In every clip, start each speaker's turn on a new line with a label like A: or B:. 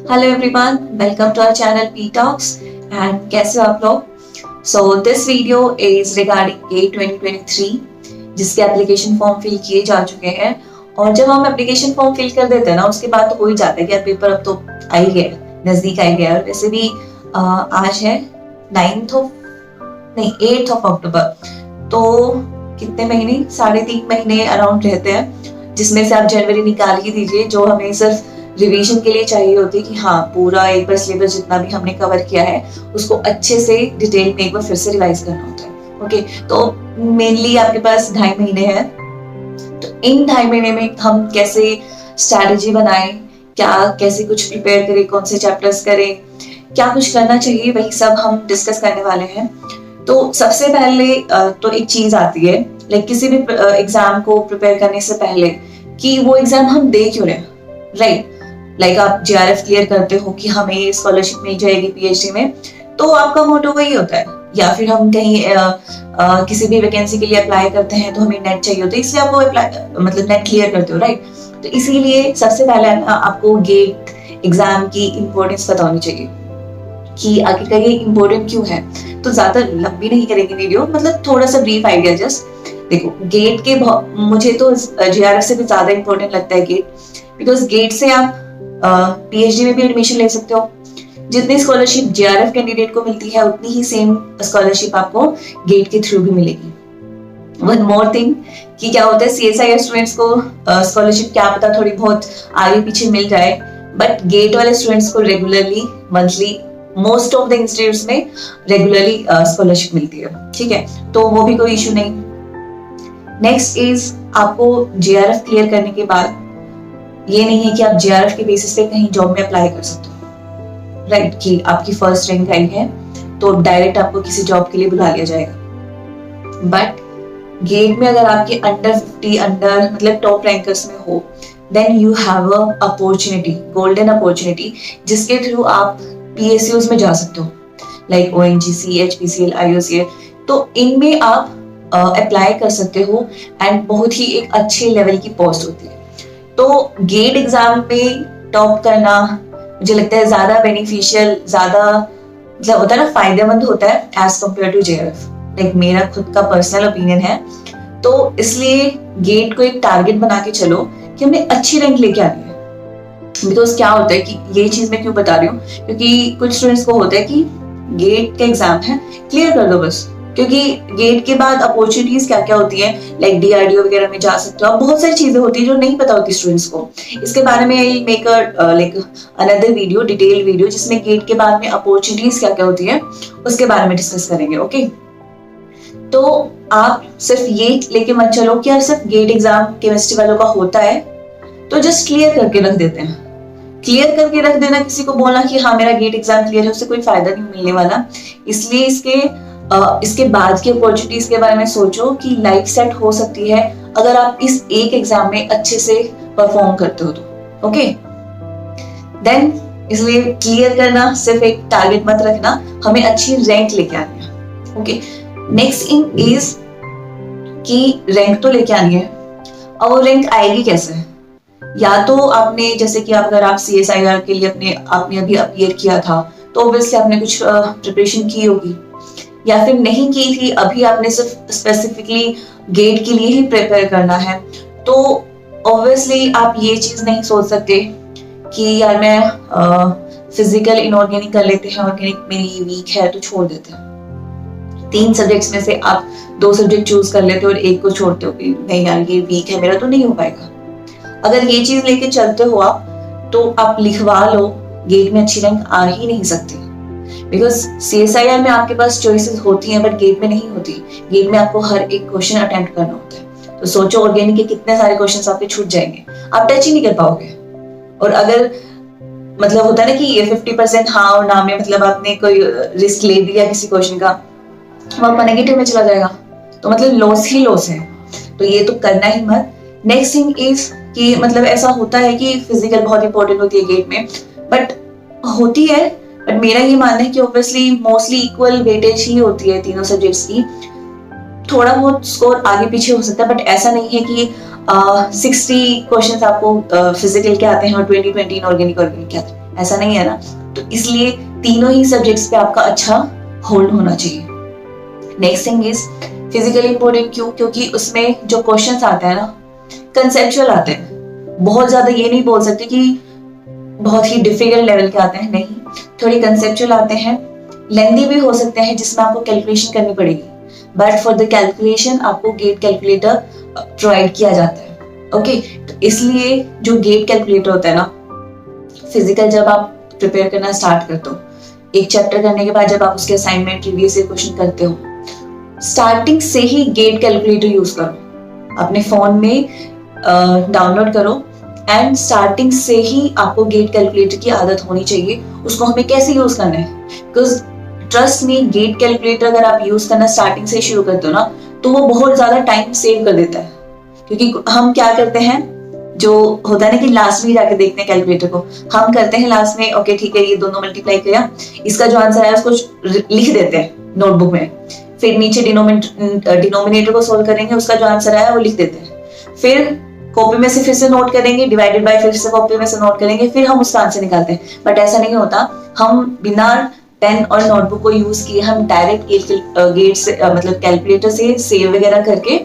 A: Hello everyone, welcome to our channel P Talks and कैसे हो आप लोग? So this video is regarding GATE 2023 जिसके एप्लीकेशन फॉर्म फिल किए जा चुके हैं। और जब हम एप्लीकेशन फॉर्म फिल कर देते हैं ना, उसके बाद तो हो ही जाता है कि यार पेपर अब तो आ ही गया, नजदीक आ ही गया। और वैसे भी आज है 8th ऑफ अक्टूबर, तो कितने महीने, 3.5 महीने अराउंड रहते हैं, जिसमें से आप जनवरी निकाल ही दीजिए, जो हमें सिर्फ रिवीजन के लिए चाहिए होती है कि हाँ पूरा एक बार सिलेबस जितना भी हमने कवर किया है उसको अच्छे से डिटेल में एक बार फिर से रिवाइज करना होता है। ओके, तो मेनली आपके पास 2.5 महीने हैं। तो इन 2.5 महीने में हम कैसे स्ट्रैटेजी बनाएं, क्या कैसे कुछ प्रिपेयर करें, कौन से चैप्टर्स करें, क्या कुछ करना चाहिए, वही सब हम डिस्कस करने वाले हैं। तो सबसे पहले तो एक चीज आती है, लाइक किसी भी एग्जाम को प्रिपेयर करने से पहले, कि वो एग्जाम हम दे क्यों रहे, राइट। लाइक आप JRF क्लियर करते हो कि हमें स्कॉलरशिप मिल जाएगी PhD में, तो आपका मोटो वही होता है। या फिर हम कहीं किसी भी वैकेंसी के लिए अप्लाई करते हैं तो हमें नेट चाहिए होता है, इसलिए आपको मतलब नेट क्लियर करते हो, राइट। तो इसीलिए सबसे पहले आपको गेट एग्जाम की इम्पोर्टेंस पता होनी चाहिए कि आखिरकार ये इम्पोर्टेंट क्यों है। तो ज्यादा लंबी नहीं करेंगे वीडियो, मतलब थोड़ा सा ब्रीफ आइडिया जस्ट। देखो, गेट के मुझे तो JRF से भी ज्यादा इम्पोर्टेंट लगता है गेट, बिकॉज गेट से आप PhD में भी एडमिशन ले सकते हो। जितनी स्कॉलरशिप JRF कैंडिडेट को मिलती है उतनी ही सेम स्कॉलरशिप आपको गेट के थ्रू भी मिलेगी। वन मोर थिंग कि क्या होता है, CSIR स्टूडेंट्स को स्कॉलरशिप क्या पता थोड़ी बहुत आगे पीछे मिल जाए, बट गेट वाले स्टूडेंट्स को regularly, monthly, most of the institutes में रेगुलरली स्कॉलरशिप मिलती है, ठीक है। तो वो भी कोई इशू नहीं। नेक्स्ट इज, आपको JRF क्लियर करने के बाद ये नहीं है कि आप JRF के बेसिस पे कहीं जॉब में अप्लाई कर सकते हो, राइट। कि आपकी फर्स्ट रैंक आई है तो डायरेक्ट आपको किसी जॉब के लिए बुला लिया जाएगा। बट गेट में अगर आपके अंडर 50, अंडर मतलब टॉप रैंकर्स में हो, then you have a opportunity, golden opportunity, जिसके थ्रू आप PSUs में जा सकते हो, लाइक ONGC, HPCL, IOCL। तो इनमें आप अप्लाई कर सकते हो एंड बहुत ही एक अच्छे लेवल की पोस्ट होती है। तो गेट एग्जाम में टॉप करना मुझे लगता है ज्यादा बेनिफिशियल, ज्यादा मतलब होता है ना, फायदेमंद होता है as compare to JRF। Like मेरा खुद का पर्सनल ओपिनियन है। तो इसलिए गेट को एक टारगेट बना के चलो कि हमने अच्छी रैंक लेके आनी है। बिकॉज क्या होता है कि ये चीज मैं क्यों बता रही हूँ, क्योंकि कुछ स्टूडेंट्स को होता है कि गेट का एग्जाम है, क्लियर कर दो बस, क्योंकि गेट के बाद अपॉर्चुनिटीज क्या क्या होती है, लाइक DRDO वगैरह में जा सकते हो आप, बहुत सारी चीजें होती है जो नहीं पता होती स्टूडेंट्स को। इसके बारे में I make like another video, detail video, जिसमें गेट के बाद में अपॉर्चुनिटीज क्या क्या होती है उसके बारे में डिस्कस करेंगे। ओके, तो आप सिर्फ ये लेके मत चलो कि यार सिर्फ गेट एग्जाम केमिस्ट्री वालों का होता है तो जस्ट क्लियर करके रख देते हैं। क्लियर करके रख देना, किसी को बोलना कि हाँ मेरा गेट एग्जाम क्लियर है, उससे कोई फायदा नहीं मिलने वाला। इसलिए इसके बाद की अपॉर्चुनिटीज के बारे में सोचो कि लाइफ सेट हो सकती है अगर आप इस एक एग्जाम में अच्छे से परफॉर्म करते हो तो। ओके, देन इसलिए क्लियर करना सिर्फ एक टारगेट मत रखना, हमें अच्छी रैंक लेके आनी है। ओके, नेक्स्ट इन इज कि रैंक तो लेके आनी है, और वो रैंक आएगी कैसे? या तो आपने, जैसे कि अगर आप CSIR के लिए आपने अभी अपीयर किया था तो ऑब्वियसली आपने कुछ प्रिपरेशन की होगी, या फिर नहीं की थी, अभी आपने सिर्फ स्पेसिफिकली गेट के लिए ही प्रिपेयर करना है, तो ऑब्वियसली आप ये चीज नहीं सोच सकते कि यार मैं फिजिकल इनऑर्गेनिक कर लेते हैं, ऑर्गेनिक मेरी वीक है तो छोड़ देते हैं। 3 सब्जेक्ट्स में से आप 2 सब्जेक्ट चूज कर लेते हो और एक को छोड़ते हो कि नहीं यार ये वीक है मेरा, तो नहीं हो पाएगा। अगर ये चीज लेके चलते हो आप, तो आप लिखवा लो, गेट में अच्छी रैंक आ ही नहीं सकती। बिकॉज CSIR में आपके पास चॉइसेस होती हैं बट गेट में नहीं होती। गेट में आपको हर एक क्वेश्चन अटेम्प्ट करना होता है। तो सोचो ऑर्गेनिक के कितने सारे क्वेश्चंस आपके छूट जाएंगे, आप टच ही नहीं कर पाओगे। और अगर मतलब होता है ना कि ये 50% हाँ और ना में, मतलब आपने कोई रिस्क ले दिया किसी क्वेश्चन का, वो आपका नेगेटिव में चला जाएगा, तो मतलब लॉस ही लॉस है। तो ये तो करना ही मत। नेक्स्ट थिंग इज कि मतलब ऐसा होता है कि फिजिकल बहुत इंपॉर्टेंट होती है गेट में, बट होती है, बट मेरा ये मानना है कि ऑब्वियसली मोस्टली इक्वल वेटेज ही होती है तीनों सब्जेक्ट्स की। थोड़ा बहुत स्कोर आगे पीछे हो सकता है, बट ऐसा नहीं है कि 60 क्वेश्चंस आपको फिजिकल के आते हैं और 20 इनऑर्गेनिक के आते हैं। ऐसा नहीं है ना। तो इसलिए तीनों ही सब्जेक्ट्स पे आपका अच्छा होल्ड होना चाहिए। Next thing is physically important क्यों? क्योंकि उसमें जो क्वेश्चंस आते हैं ना कंसेप्चुअल आते हैं, बहुत ज्यादा ये नहीं बोल सकते कि बहुत ही डिफिकल्ट लेवल के आते हैं, नहीं, थोड़ी कंसेप्चुअल आते हैं, लेंदी भी हो सकते हैं जिसमें आपको कैलकुलेशन करनी पड़ेगी, बट फॉर द कैलकुलेशन आपको गेट कैलकुलेटर प्रोवाइड किया जाता है। ओके, तो इसलिए जो गेट कैलकुलेटर होता है ना, फिजिकल जब आप प्रिपेयर करना स्टार्ट करते हो, एक चैप्टर करने के बाद जब आप उसके असाइनमेंट रिव्यू से क्वेश्चन करते हो, स्टार्टिंग से ही गेट कैलकुलेटर यूज करो, अपने फोन में डाउनलोड करो एंड स्टार्टिंग से ही आपको गेट कैलकुलेटर की आदत होनी चाहिए। उसको हमें कैसे यूज करना है, बिकॉज ट्रस्ट में गेट कैलकुलेटर अगर आप यूज करना स्टार्टिंग से शुरू करते हो ना तो वो बहुत ज्यादा टाइम सेव कर देता है। क्योंकि हम क्या करते हैं, जो होता है ना कि लास्ट में जाके देखते हैं कैलकुलेटर को, हम करते हैं लास्ट में ओके ठीक है ये दोनों मल्टीप्लाई किया, इसका जो आंसर है उसको लिख देते हैं नोटबुक में, फिर नीचे डिनोमिनेटर को सोल्व करेंगे, उसका जो आंसर आया वो लिख देते हैं, फिर कॉपी में से फिर से नोट करेंगे, डिवाइडेड बाय फिर से कॉपी में से नोट करेंगे, फिर हम उसका आंसर निकालते हैं। बट ऐसा नहीं होता, हम बिना पेन और नोटबुक को यूज किए हम डायरेक्ट गेट से मतलब कैलकुलेटर से सेव वगैरह करके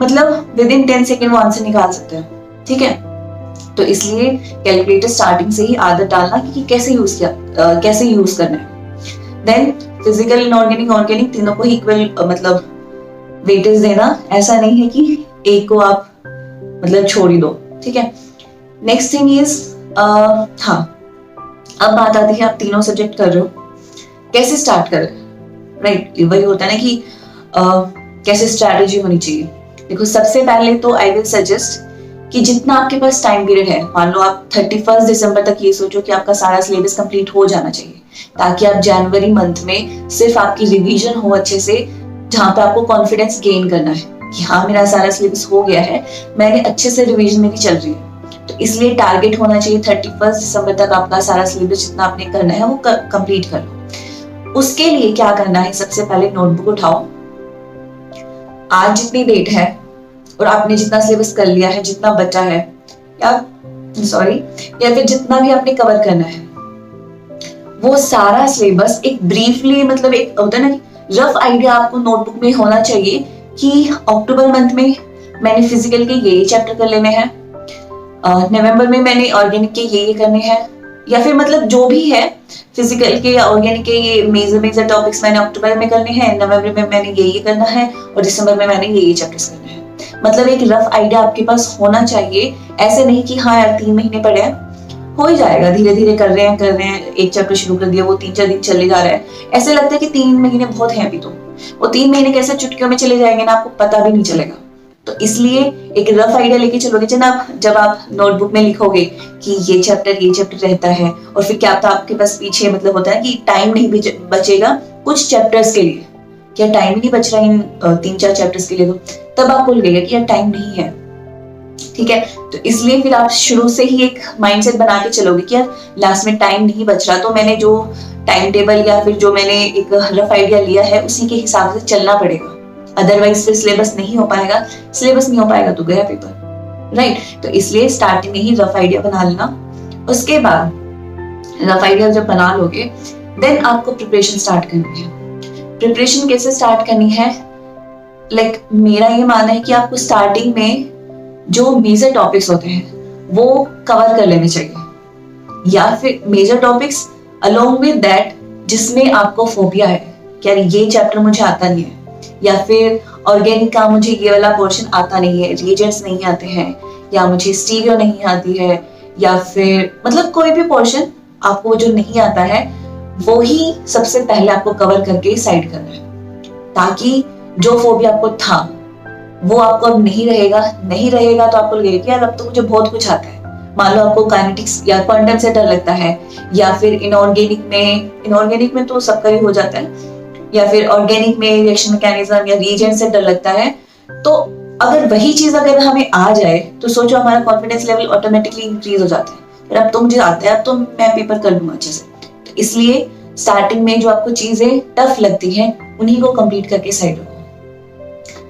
A: मतलब विद इन 10 सेकेंड वो आंसर निकाल सकते हैं। ठीक है, तो इसलिए कैलकुलेटर स्टार्टिंग से ही आदत डालना कि कैसे यूज करना है। देन फिजिकल, इनऑर्गेनिक, ऑर्गेनिक तीनों को इक्वल मतलब वेटेज देना, ऐसा नहीं है कि एक को आप मतलब छोड़ ही दो। ठीक है, नेक्स्ट थिंग इज हाँ, अब बात आती है आप तीनों सब्जेक्ट कर रहे हो, कैसे स्टार्ट करें, राइट? वही होता है ना कि कैसे स्ट्रैटेजी होनी चाहिए। देखो सबसे पहले तो आई विल सजेस्ट कि जितना आपके पास टाइम पीरियड है, मान लो आप 31 दिसंबर तक ये सोचो कि आपका सारा सिलेबस कंप्लीट हो जाना चाहिए, ताकि आप जनवरी मंथ में सिर्फ आपकी रिवीजन हो अच्छे से, जहां पे आपको कॉन्फिडेंस गेन करना है कि हाँ मेरा सारा सिलेबस हो गया है, मैंने अच्छे से रिवीजन मेरी चल रही है। तो इसलिए टारगेट होना चाहिए 31 दिसंबर तक आपका सारा सिलेबस जितना आपने करना है वो कंप्लीट कर लो। उसके लिए क्या करना है, सबसे पहले नोटबुक उठाओ, आज जितनी डेट है और आपने जितना सिलेबस कर लिया है, जितना बचा है, या फिर जितना भी आपने कवर करना है, वो सारा सिलेबस एक ब्रीफली मतलब एक होता है ना रफ आइडिया आपको नोटबुक में होना चाहिए कि अक्टूबर मंथ में मैंने फिजिकल के ये चैप्टर कर लेने हैं, नवंबर में मैंने ऑर्गेनिक के ये करने हैं, या फिर मतलब जो भी है फिजिकल के या ऑर्गेनिक के ये मेजर टॉपिक्स मैंने अक्टूबर में करने हैं, नवंबर में मैंने ये करना है और दिसंबर में मैंने ये चैप्टर्स करने हैं। मतलब एक रफ आइडिया आपके पास होना चाहिए। ऐसे नहीं कि हाँ यार 3 महीने पड़े हैं, हो ही जाएगा, धीरे धीरे कर रहे हैं, एक चैप्टर शुरू कर दिया वो 3-4 दिन चले जा रहा है, ऐसे लगता है कि 3 महीने बहुत हैं अभी, तो वो 3 महीने कैसे चुटकियों में चले जाएंगे ना, आपको पता भी नहीं चलेगा। तो इसलिए एक रफ आइडिया लेके चलोगे जब आप नोटबुक में लिखोगे कि ये चैप्टर रहता है, और फिर क्या पता आपके पास पीछे मतलब होता है कि टाइम नहीं बचेगा कुछ चैप्टर्स के लिए, क्या टाइम नहीं बच रहा इन 3-4 चैप्टर्स के लिए, तो तब आपको लगेगा कि यार टाइम नहीं है। ठीक है, तो इसलिए फिर आप शुरू से ही एक माइंडसेट बना के चलोगे कि यार लास्ट में टाइम नहीं बच रहा, तो मैंने जो टाइम टेबल या फिर जो मैंने एक रफ आइडिया लिया है उसी के हिसाब से चलना पड़ेगा, अदरवाइज फिर सिलेबस नहीं हो पाएगा तो गया पेपर, राइट? तो इसलिए स्टार्टिंग में ही रफ आइडिया बना लेना। उसके बाद रफ आइडिया जब बना लोगे देन आपको प्रिपरेशन स्टार्ट करनी है। प्रिपरेशन कैसे स्टार्ट करनी है, लाइक मेरा ये मानना है कि आपको स्टार्टिंग में जो मेजर टॉपिक्स होते हैं वो कवर कर लेने चाहिए, या फिर major topics along with that जिसमें आपको फोबिया है कि यार ये चैप्टर मुझे आता नहीं है, या फिर ऑर्गेनिक का मुझे ये वाला पोर्शन आता नहीं है, रिएजेंट्स नहीं आते हैं, या मुझे स्टीरियो नहीं आती है, या फिर मतलब कोई भी पोर्शन आपको जो नहीं आता है वो ही सबसे पहले आपको कवर करके साइड करना है, ताकि जो फोबिया आपको था वो आपको अब नहीं रहेगा तो आपको लगेगा कि यार अब तो मुझे बहुत कुछ आता है। मान लो आपको काइनेटिक्स या क्वांटम से डर लगता है, या फिर इनऑर्गेनिक में तो सबका ही हो जाता है, या फिर ऑर्गेनिक में रिएक्शन मैकेनिज्म या रिएजेंट से डर लगता है, तो अगर वही चीज अगर हमें आ जाए तो सोचो हमारा कॉन्फिडेंस लेवल ऑटोमेटिकली इंक्रीज हो जाता है, फिर अब तो मुझे आता है, अब तो मैं पेपर कर लूंगा अच्छे से। तो इसलिए स्टार्टिंग में जो आपको चीजें टफ लगती हैं उन्हीं को कंप्लीट करके साइड रखो,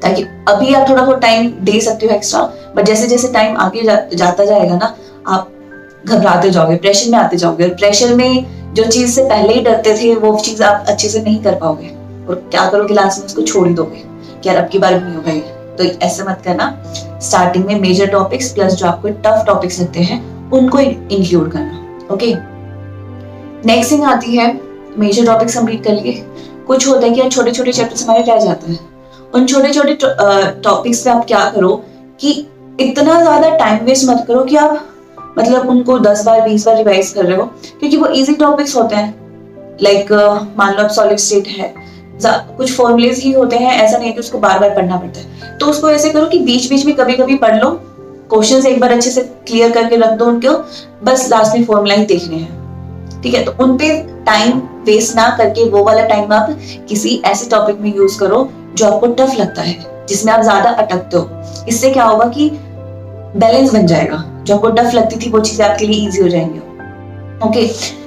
A: ताकि अभी आप थोड़ा बहुत टाइम दे सकते हो एक्स्ट्रा, बट जैसे जैसे टाइम आगे जाता जाएगा ना, आप घबराते जाओगे, प्रेशर में आते जाओगे, और प्रेशर में जो चीज से पहले ही डरते थे वो चीज आप अच्छे से नहीं कर पाओगे, और क्या करोगे लास्ट में उसको छोड़ ही दोगे कि यार अब की बार नहीं होगा ये। तो ऐसे मत करना। स्टार्टिंग में मेजर टॉपिक्स प्लस जो आपको टफ टॉपिक्स लगते हैं उनको इंक्लूड करना। ओके, नेक्स्ट थिंग आती है, मेजर टॉपिक्स कंप्लीट कर लिए, कुछ होता है कि यार छोटे छोटे चैप्टर्स हमारे रह जाते हैं। उन छोटे छोटे टॉपिक्स पे आप क्या करो कि इतना ज्यादा टाइम वेस्ट मत करो कि आप मतलब उनको 10 बार 20 बार रिवाइज कर रहे हो, क्योंकि वो इजी टॉपिक्स होते हैं। लाइक मान लो आप सॉलिड स्टेट है, कुछ फॉर्मूलेज ही होते हैं, ऐसा नहीं है कि उसको बार बार पढ़ना पड़ता है। तो उसको ऐसे करो कि बीच बीच में कभी कभी पढ़ लो, क्वेश्चंस एक बार अच्छे से क्लियर करके रख दो उनको, बस लास्ट में फॉर्मूला ही देखने हैं। ठीक है, तो उन पे टाइम वेस्ट ना करके वो वाला टाइम आप किसी ऐसे टॉपिक में यूज करो जो आपको टफ लगता है, जिसमें आप ज्यादा अटकते हो। इससे क्या होगा कि बैलेंस बन जाएगा, जो आपको टफ लगती थी वो चीजें आपके लिए इजी हो जाएंगी। ओके,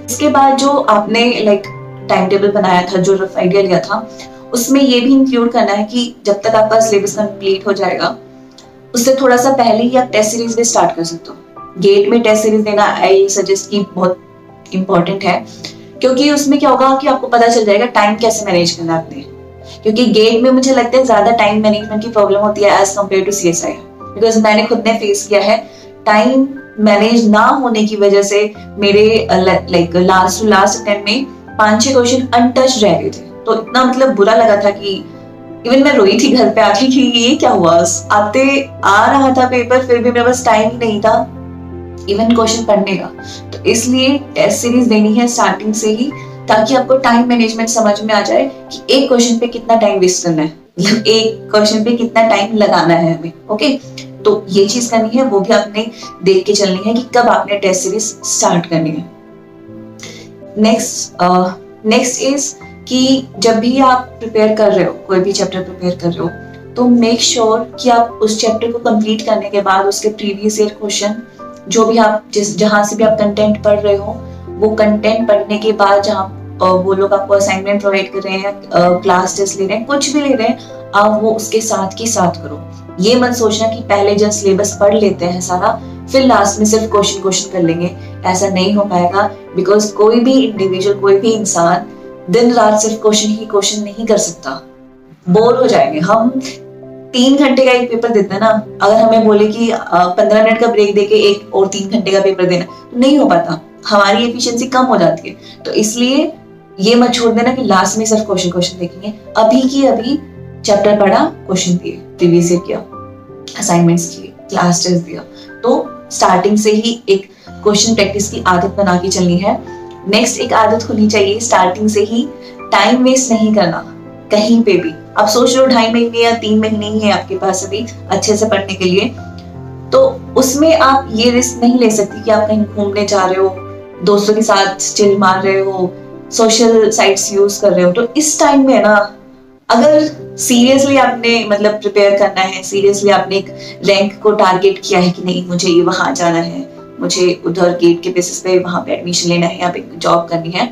A: इसके बाद जो आपने लाइक टाइम टेबल बनाया था, जो रफ आइडिया लिया था, उसमें ये भी इंक्लूड करना है कि जब तक आपका सिलेबस कंप्लीट हो जाएगा उससे थोड़ा सा पहले ही आप टेस्ट सीरीज भी स्टार्ट कर सकते हो। गेट में टेस्ट सीरीज देना आई सजेस्ट की बहुत इंपॉर्टेंट है, क्योंकि उसमें क्या होगा कि आपको पता चल जाएगा टाइम कैसे मैनेज करना है आपने। क्योंकि गेट में मुझे लगता है ज्यादा टाइम मैनेजमेंट की प्रॉब्लम होती है as compare to CSI, because मैंने खुद ने फेस किया है। टाइम मैनेज ना होने की वजह से मेरे like last to last attempt में 5-6 क्वेश्चन अनटच्ड रह गए थे। तो इतना मतलब बुरा लगा था कि इवन मैं रोई थी घर पे आके कि ये क्या हुआ। आते आ रहा था पेपर, फिर भी मेरे पास टाइम ही नहीं था इवन क्वेश्चन पढ़ने का। तो इसलिए टेस्ट सीरीज देनी है स्टार्टिंग से ही, ताकि आपको टाइम मैनेजमेंट समझ में आ जाए कि एक क्वेश्चन पे कितना टाइम वेस्ट करना है, मतलब एक क्वेश्चन पे कितना टाइम लगाना है हमें। ओके, तो ये चीज करनी है, वो भी आपने देख के चलनी है कि कब आपने टेस्ट सीरीज स्टार्ट करनी है। नेक्स्ट इज कि जब भी आप प्रिपेयर कर रहे हो, कोई भी चैप्टर प्रिपेयर कर रहे हो, तो मेक श्योर कि आप उस चैप्टर को कंप्लीट करने के बाद उसके प्रीवियस ईयर क्वेश्चन, जो भी आप जहां से भी आप कंटेंट पढ़ रहे हो, वो कंटेंट पढ़ने के बाद जहाँ वो लोग आपको असाइनमेंट प्रोवाइड कर रहे हैं, क्लास टेस्ट ले रहे हैं, कुछ भी ले रहे हैं, आप वो उसके साथ की साथ करो। ये मत सोचना कि पहले जब सिलेबस पढ़ लेते हैं सारा, फिर लास्ट में सिर्फ क्वेश्चन कर लेंगे। ऐसा नहीं हो पाएगा, बिकॉज कोई भी इंडिविजुअल, कोई भी इंसान दिन रात सिर्फ क्वेश्चन नहीं कर सकता, बोर हो जाएंगे हम। 3 घंटे का एक पेपर देते हैं ना, अगर हमें बोले कि 15 मिनट का ब्रेक देके एक और 3 घंटे का पेपर देना, तो नहीं हो पाता, हमारी एफिशिएंसी कम हो जाती है। तो इसलिए ये मत छोड़ देना कि लास्ट में सिर्फ क्वेश्चन देखेंगे। अभी की अभी चैप्टर पढ़ा, क्वेश्चन दिए, प्रीवियस ईयर किया, असाइनमेंट्स किए, क्लास टेस्ट दिया। तो स्टार्टिंग से ही एक क्वेश्चन प्रैक्टिस की आदत बना के चलनी है। नेक्स्ट एक आदत होनी चाहिए स्टार्टिंग से ही टाइम वेस्ट नहीं करना कहीं पे भी। आप सोच लो 2.5 महीने या 3 महीने ही है आपके पास अभी अच्छे से पढ़ने के लिए, तो उसमें आप ये रिस्क नहीं ले सकती कि आप कहीं घूमने जा रहे हो, दोस्तों के साथ चिल मार रहे हो, सोशल साइट्स यूज कर रहे हो। तो इस टाइम में ना, अगर सीरियसली आपने मतलब प्रिपेयर करना है, सीरियसली आपने एक रैंक को टारगेट किया है कि नहीं मुझे ये वहां जाना है, मुझे उधर गेट के बेसिस पे वहां पे एडमिशन लेना है या पे जॉब करनी है,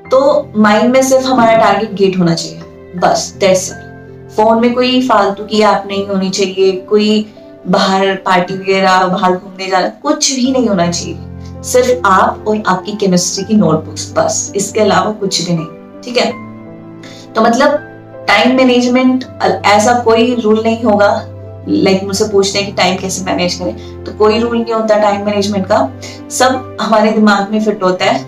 A: तो माइंड में सिर्फ हमारा टारगेट गेट होना चाहिए, बस दैट्स इट। फोन में कोई फालतू की ऐप नहीं होनी चाहिए, कोई बाहर पार्टी वगैरह, बाहर घूमने जाना, कुछ भी नहीं होना चाहिए। सिर्फ आप और आपकी केमिस्ट्री की नोटबुक्स, बस, इसके अलावा कुछ भी नहीं। ठीक है, तो मतलब टाइम मैनेजमेंट ऐसा कोई रूल नहीं होगा। लाइक मुझसे पूछते हैं कि टाइम कैसे मैनेज करें, तो कोई रूल नहीं होता टाइम मैनेजमेंट का, सब हमारे दिमाग में फिट होता है।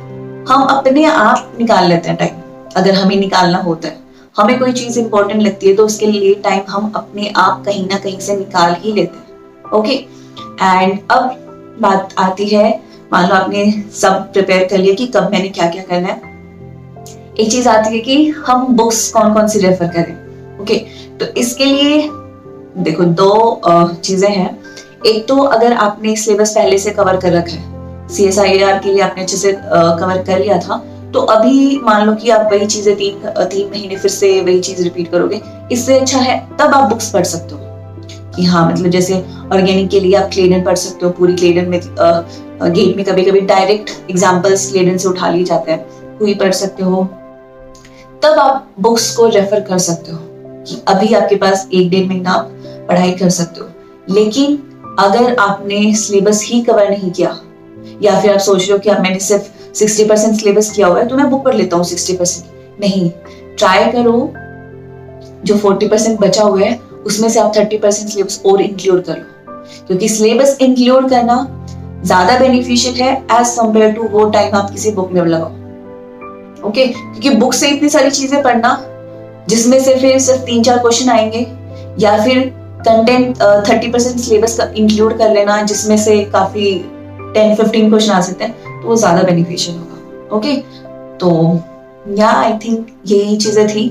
A: हम अपने आप निकाल लेते हैं टाइम, अगर हमें निकालना होता है। हमें कोई चीज इंपॉर्टेंट लगती है तो उसके लिए टाइम हम अपने आप कहीं ना कहीं से निकाल ही लेते हैं। ओके, एंड अब बात आती है, मान लो आपने सब प्रिपेयर कर लिया कि कब मैंने क्या क्या करना है। एक चीज आती है कि हम बुक्स कौन कौन सी रेफर करें। ओके, तो इसके लिए देखो 2 चीजें हैं। एक तो अगर आपने सिलेबस पहले से कवर कर रखा है, CSIR के लिए आपने अच्छे से कवर कर लिया था, तो अभी मान लो कि आप वही चीजें 3 महीने फिर से वही चीज रिपीट करोगे, इससे अच्छा है तब आप बुक्स पढ़ सकते हो। कि हाँ, मतलब जैसे ऑर्गेनिक के लिए आप क्लेडन पढ़ सकते हो, पूरी क्लेडन में गेट में कभी कभी डायरेक्ट एग्जाम्पल्स क्लेडन से उठा लिए जाते हैं, कोई पढ़ सकते हो। तब आप बुक्स को रेफर कर सकते हो कि अभी आपके पास 1-1.5 महीना आप पढ़ाई कर सकते हो। लेकिन अगर आपने सिलेबस ही कवर नहीं किया, या फिर आप सोच रहे हो कि अब मैंने सिर्फ 60% सिलेबस किया हुआ है तो मैं बुक पढ़ लेता हूँ 60%। नहीं, ट्राई करो जो 40% बचा हुआ है उसमें से आप 30% सिलेबस और इंक्लूड कर लो, क्योंकि सिलेबस इंक्लूड करना ज्यादा बेनिफिशियल है एज कंपेयर टू वो टाइम आप किसी बुक में लगाओ। ओके, क्योंकि बुक से इतनी सारी चीजें पढ़ना जिसमें से फिर सिर्फ 3-4 क्वेश्चन आएंगे, या फिर कंटेंट 30% सिलेबस का इंक्लूड कर लेना जिसमें से काफी 10-15 क्वेश्चन आ सकते हैं, तो वो ज्यादा बेनिफिशियल होगा। ओके, तो या आई थिंक यही चीजें थी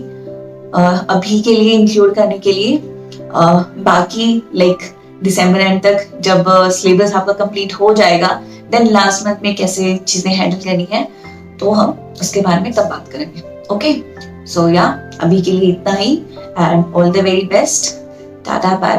A: अभी के लिए इंक्लूड करने के लिए। बाकी लाइक दिसंबर एंड तक जब सिलेबस आपका कंप्लीट हो जाएगा, देन लास्ट मंथ में कैसे चीजें हैंडल करनी है तो हम उसके बारे में तब बात करेंगे। ओके, सो या अभी के लिए इतना ही, and all the very best. Tata, bye bye.